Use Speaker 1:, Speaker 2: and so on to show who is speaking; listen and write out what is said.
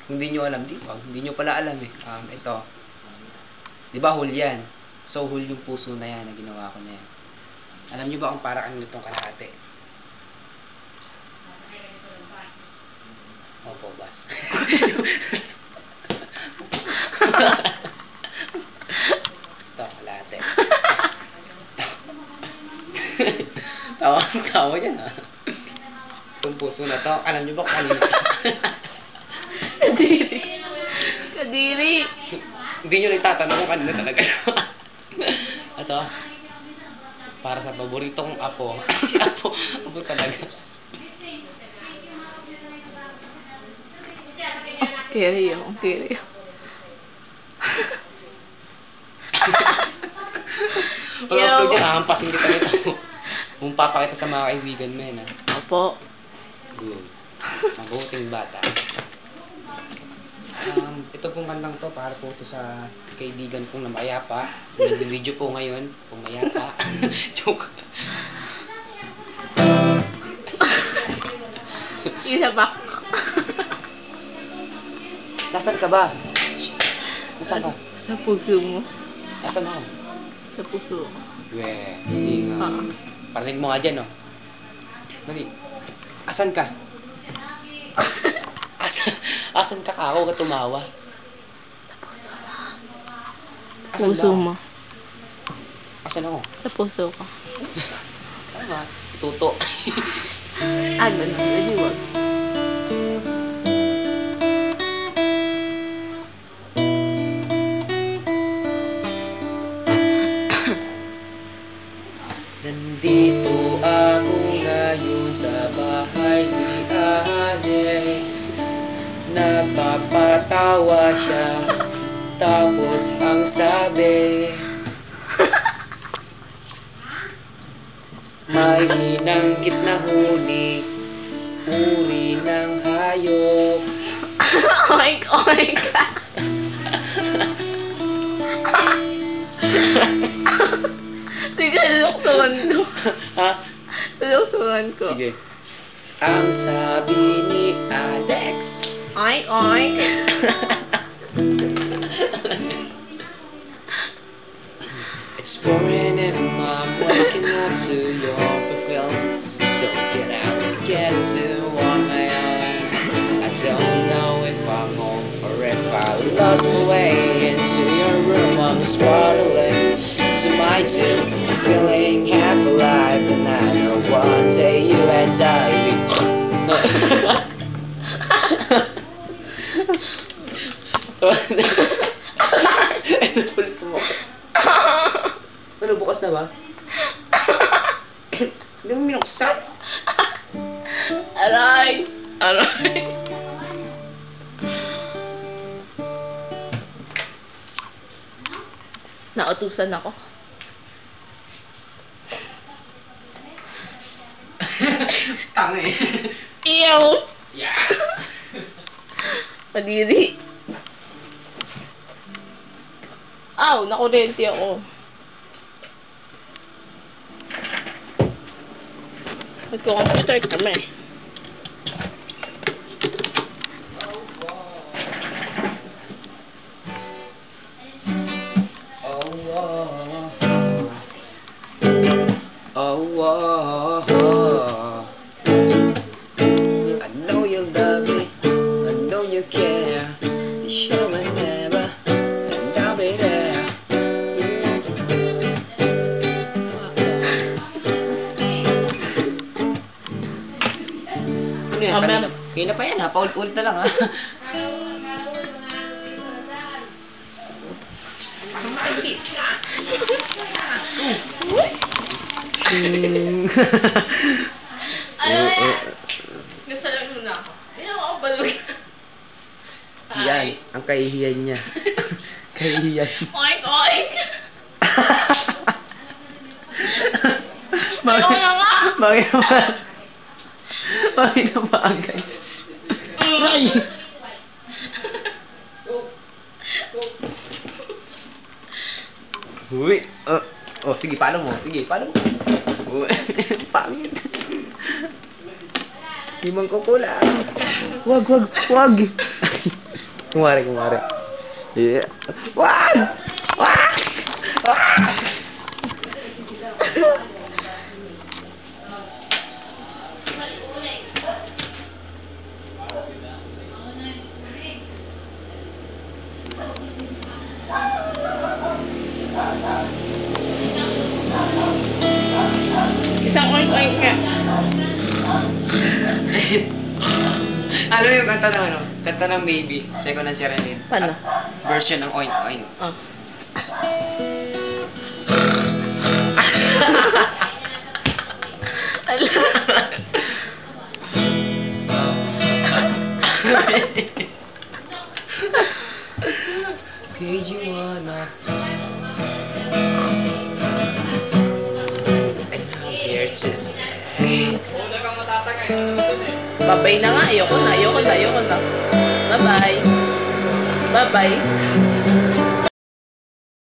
Speaker 1: Hindi nyo alam, hindi nyo pala alam eh. Ito. Di ba hole yan? So, hole yung puso na yan na ginawa ko na yan. Alam nyo ba kung para ano itong kalahati? Opo, bas. Ito, kalahati. Tawa yan ha. Itong puso na to, alam nyo ba kung ano?
Speaker 2: Kadiri. Kadiri.
Speaker 1: Hindi nyo nagtatanong kung kanina talaga. Ito, para sa paboritong apo. Apo talaga.
Speaker 2: Kiri yun, kiri yun.
Speaker 1: Wala ko dyan, hampasin kita nito. Kung papakita sa mga kaibigan mo yan, ha?
Speaker 2: Opo.
Speaker 1: Good. Mabuting bata. Ito pong kantang to, para po ito sa kaibigan kong na mayapa. Nag-video po ngayon, kung mayapa. Joke.
Speaker 2: Isa pa.
Speaker 1: Nasaan ka ba? Nasaan ka?
Speaker 2: Sa puso mo.
Speaker 1: Nasaan ako?
Speaker 2: Sa puso mo.
Speaker 1: Weh, hindi nga. Parinig mo nga dyan, no? Dali. Asan ka? Asan ka ako ka tumawa?
Speaker 2: Puso mo.
Speaker 1: Asan ako?
Speaker 2: Sa puso ko.
Speaker 1: Tama. Tuto.
Speaker 2: Ano na? Hindi wag.
Speaker 1: Nandito ako ngayon sa bahay ni Alex. Napapatawa siya, tapos ang sabi, may binanggit na huni, uri ng hayop.
Speaker 2: Oink, oink. Sige, luluksungan ko.
Speaker 1: Ha?
Speaker 2: Luluksungan ko.
Speaker 1: Sige. Ang sabi ni Alex.
Speaker 2: Oink, oink.
Speaker 1: Exploring and I'm waking up to your fulfillment. Don't get out and get to on my own. I don't know if I'm home or if I lost my way into your room. I'm struggling to my tomb, feeling half alive, and I know one day you and I be. Ulit mo. Ano, bukas na ba? Hindi mo minuksan?
Speaker 2: Aray! Aray! Nautusan ako.
Speaker 1: Tanga eh.
Speaker 2: Iyaw!
Speaker 1: Yeah.
Speaker 2: Padiri. Aw, nakurente ako. Nagko-computer kami.
Speaker 1: I know you love me, I know you care. You show me never, and I'll be there. Kaya pa yan ha, paulit-ulit na lang ha.
Speaker 2: Ano yan? Nasalag mo na ako. Hindi ako balog.
Speaker 1: Yan, ang kahihiyan niya. Kahihiyan.
Speaker 2: Oink, oink!
Speaker 1: Bakit?
Speaker 2: Ayaw na nga!
Speaker 1: Bakit naman? Bakit naman, guys? Ay! Uy! Oh, sige, paano mo? Sige, paano mo? Uy! Pangit! Di man kukulang. Wag! Kumari. Yeah. Wah! Wah! Wah!
Speaker 2: Isang oink-oink nga.
Speaker 1: Ano yung kanta ng ano? Kanta ng Baby. Second na Serenade.
Speaker 2: Paano?
Speaker 1: Version ng Oink Oink.
Speaker 2: Oh.
Speaker 1: Could you wanna? Here's it.
Speaker 2: Babay na nga. Ayoko na. Bye-bye. Bye-bye.